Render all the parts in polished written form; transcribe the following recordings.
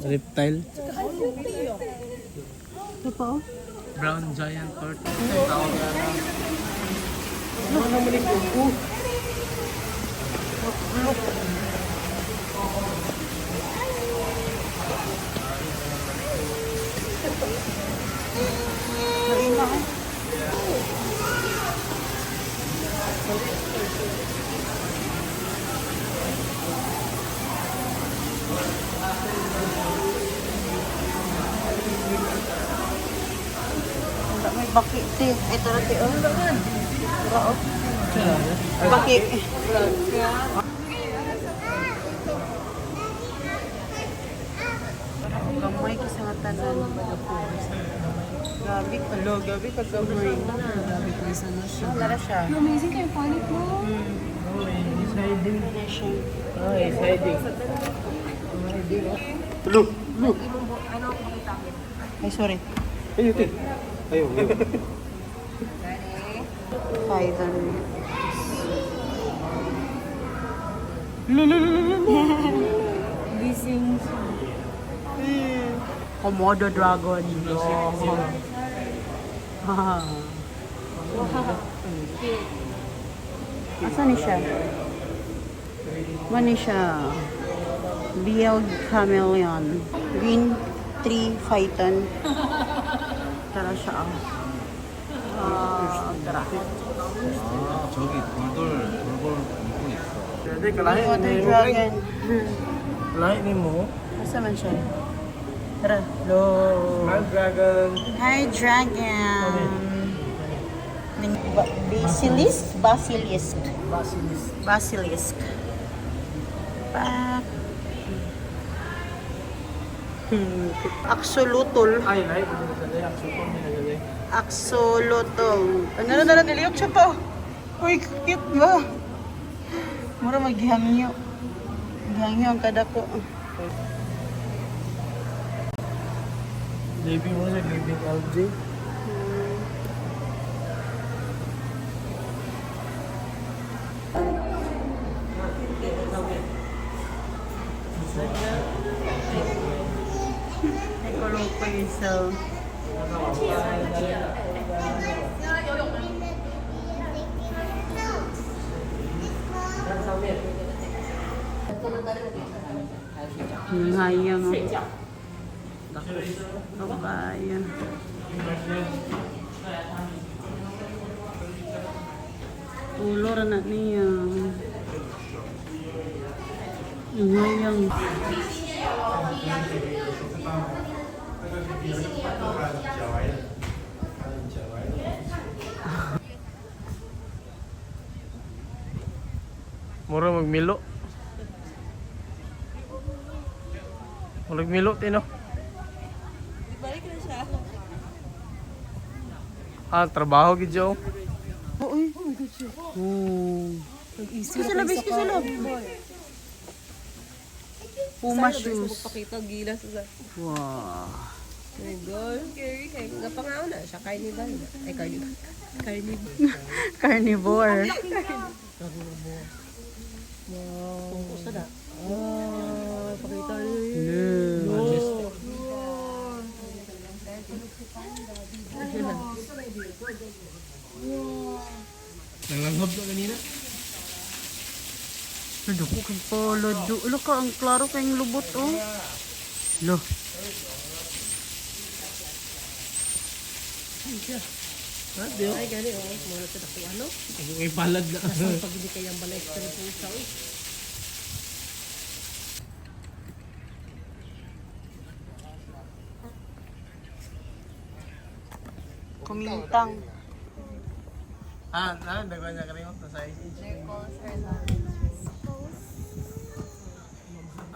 Reptile. Ito pa oh. Brown giant turtle. May baki ti. Ito na ti oh. Tara oh. Baki. Gamay ka sa tanan. Gabi ka. Hello, gabi ka gamay. Gabi ka sa na siya. Lara siya. Amazing kayo funny po. He's hiding. Na siya. Oh, he's hiding. Look, look. Ay, sorry. Ayun, ayun. Ayun, ayun. Python. Gising. Komodo dragon. Asan ni siya? Mani siya? Beard chameleon. Green tree python. Tara siya. Tara. 저기 돌돌 입고 있어. Jadi Water dragon. Lain ni mo. Asa man siya? Tara. Hello. Dragon. Hi, dragon. Basilisk? Basilisk. Basilisk. Basilisk. Pa. Axolotl. Ay, lain. Jadi aksupon ni jadi. Axolotl. Ano na niliyok siya to? Uy, cute ba? Mura maghihangyo. Maghihangyo ang kadako. Living mo sa living algae. Ay, kulong pa isa. Hayang. Kabayan. Ulor na niya. Hayang. Mura magmilo. Magmilo tino. Balik na siya. Ah, trabaho gid jo. Uy. Kisalab, kisalab. Puma shoes. Pakita gilas sa. Wow. My God, scary kay gapangaw na siya carnival. Ay carnival. Carnival. Carnivore. Wow. Kung sa da. Ah, pakita niyo. Majestic. Nanganghab na kanina. Ano ko kay polo do. Ulo ka ang klaro kayong lubot oh. Lo. Ha, dio. Ay gani oh, muna sa dako ano? May palad na. Pag hindi kayang balay sa pusa oh. Kumintang. Dagwan niya kanina sa size.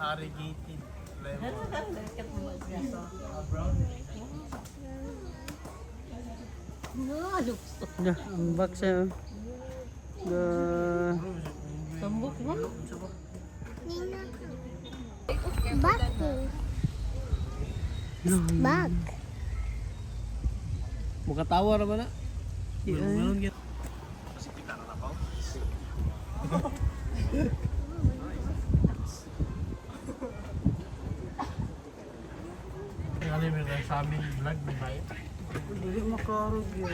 Irrigated lemon. Brown. Lukso. Da, ang box siya. Tambok mo? Bag. Muka tawa naman na. Meron git. Ano yung mga sa amin vlog may bayad? Dili makarog yun.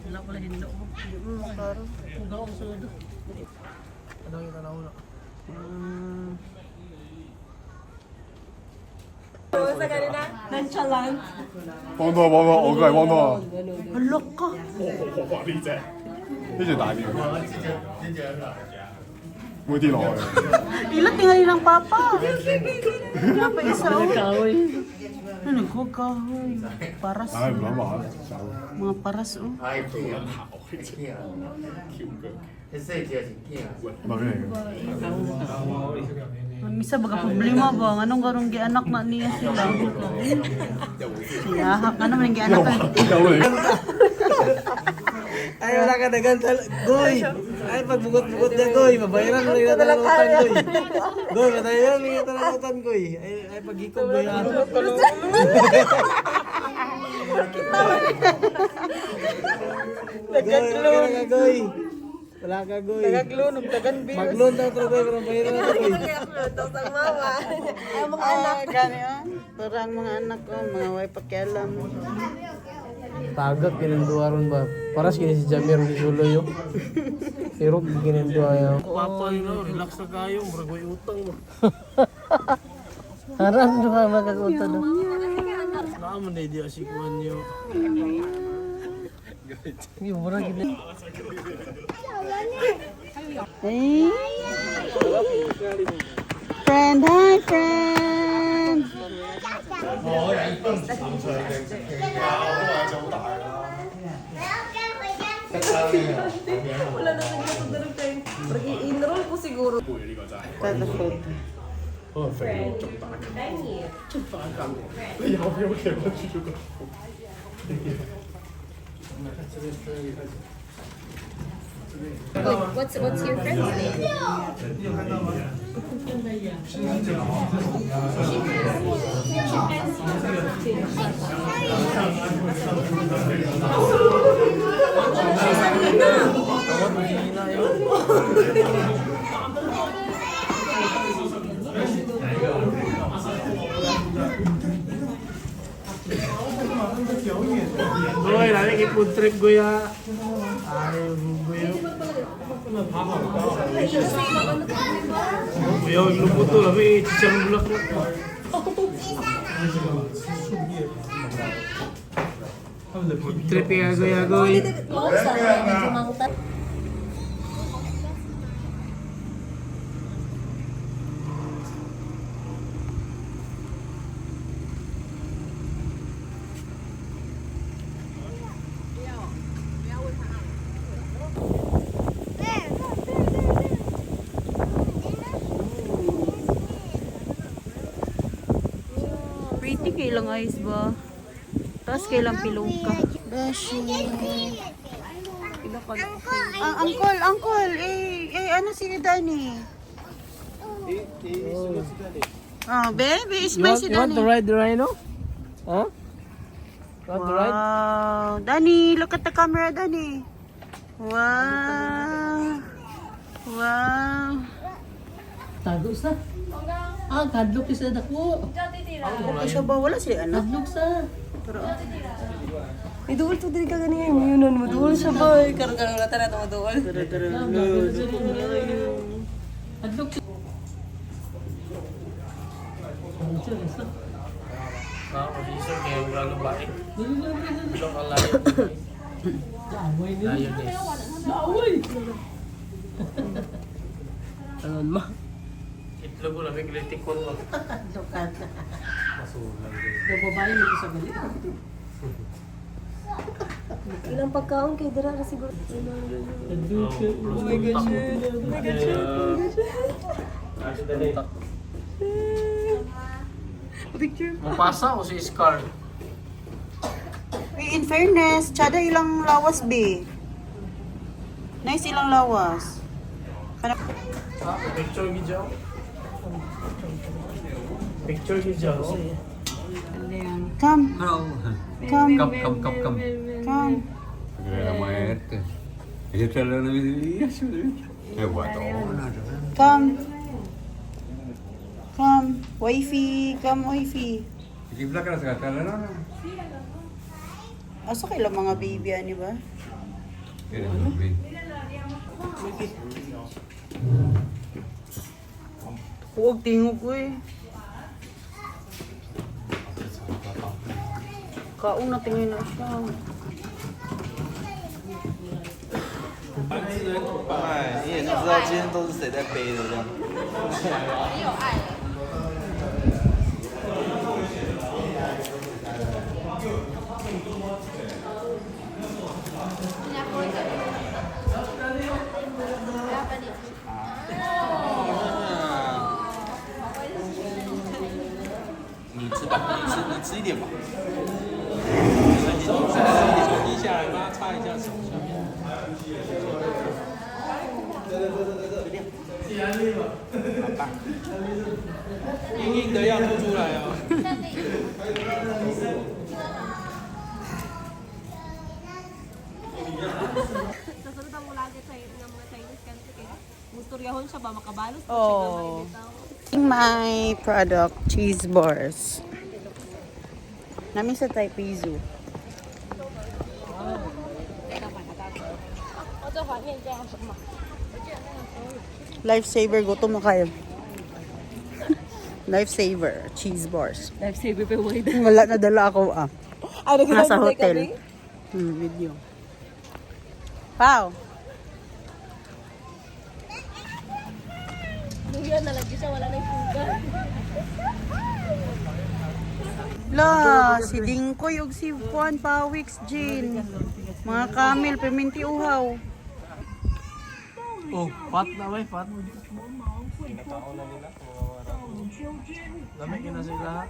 Wala pala hindo mo. Dili mo makarog. Kung ako sudo. Ano yung tanaw na? Sa kanina, nonchalant.帮到帮到，我过来帮到， Halok ka. 呢隻大啲，冇啲落去。 Ilan tingali ng papa? Wala pa isa oh. Ano nagkakahoy? Paras. 唉，唔諗玩， Mga paras oh. 唔係咩嚟嘅？ Misa baga problema ba? Anong garong gianak na niya sila? Siyahak na naman yung gianak na. 有嚟。 Ay, wala ka nagantal. Goy! Ay, pagbugot-bugot niya, Goy. Mabayaran mo rin na talalutan, Goy. Goy, matayan mo rin na talalutan, Goy. Ay, pag-ikaw, Goy. Goy, wala ka, Goy. Wala ka, Goy. Nagaglunog, tagan Mag-loan daw, pero Goy, pero bayaran na, Goy. Ang mama. Ay, mga anak. Gani oh. Parang mga anak ko, mga way pakialam. Tagak, kinanduaron ba? Paras kini si Jamir di Sulo yun. Pero kinandua yun. Papa yun, relax na kayo. Murag may utang mo. Haram na ka makakutang na. Naman na hindi asikuan nyo. Yung murag gini. Hey. Friend, hi friend. Wala na nagkakadalag tayo. I-enroll ko siguro. Tada food. What's your friend's name? Goy, lagi kay food trip, Goy ha. Ay, Goy. Goy, yung lupot to, labi, chisang bulak na. Food trip ka, Goy ha, Goy. Pretty kailang eyes ba? Tapos kailang pilungka. Beshi. Uncle, ano si Dani? Baby, is my si You want Dani. to ride the rhino? Huh? You want to ride? Wow, Dani, look at the camera, Dani. Wow. Wow. Tago sa. Kadlok isa dako. Okay siya ba? Wala siya anak. Kadlok sa. Iduol to din ka ganyan yung yunan mo. Duol siya ba? Karang wala tara ito duol. Tara. Kadlok siya. Mag-isip kaya yung lalo baik. Bilong ang layo. Layo guys. Laway! Tangan mo. Itlog ko na may kritikon mo. Lukat. Masulang guys. Nababae mo sa galit. Ilang pagkaon kay Dara na siguro. Oh my God. Picture. Mupasa o si Scar? In fairness, tsada ilang lawas, be. Nice ilang lawas. Picture gijaw. Picture gijaw. Come. Come. Come. Come. Kaya maerte. Ito talaga namin. Kaya buat Come. Come. Wifey. Come, wifey. Gibla ka na sa katala na. Asa kayo mga baby ani ba? Kaya na baby. Huwag tingog ko eh. Kaong na tingin na siya. 哎，你也就知道今天都是谁在背的这样。你吃吧，你吃一点吧。低下来，帮他擦一下手下面。好吧。硬硬的要吐出来哦。 Nasunod mo lagi sa ng mga Chinese country kaya musturyahon siya ba makabalos pa siya Oh. gamay bitaw. My product, cheese bars. Namin sa Taipei Zoo. Lifesaver, gutom na kayo. Lifesaver, cheese bars. Lifesaver pa wala. Wala na dala ako ah. Ay, Nasa hotel. Video. Wow. Yan na lagi siya wala na fuga. La, si Dingkoy ug si Juan Pawix Jean. Mga kamil, piminti uhaw. Oh, fat na ba? Fat. Lamig na sila.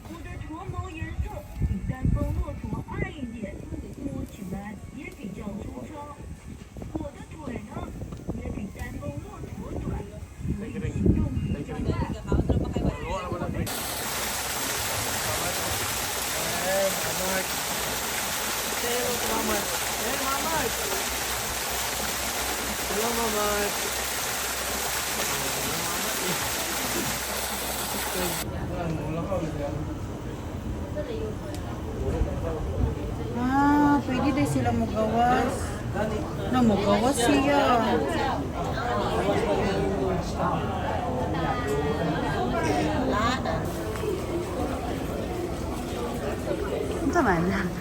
我的驼毛颜色比单峰骆驼暗一点，摸起来也比较粗糙。我的腿呢，也比单峰骆驼短，所以行动比较快。 Hello, Mama. Hey, Mama. Hello, Mama. Ah, pwede din sila mugawas. Na mugawas siya. Ito man.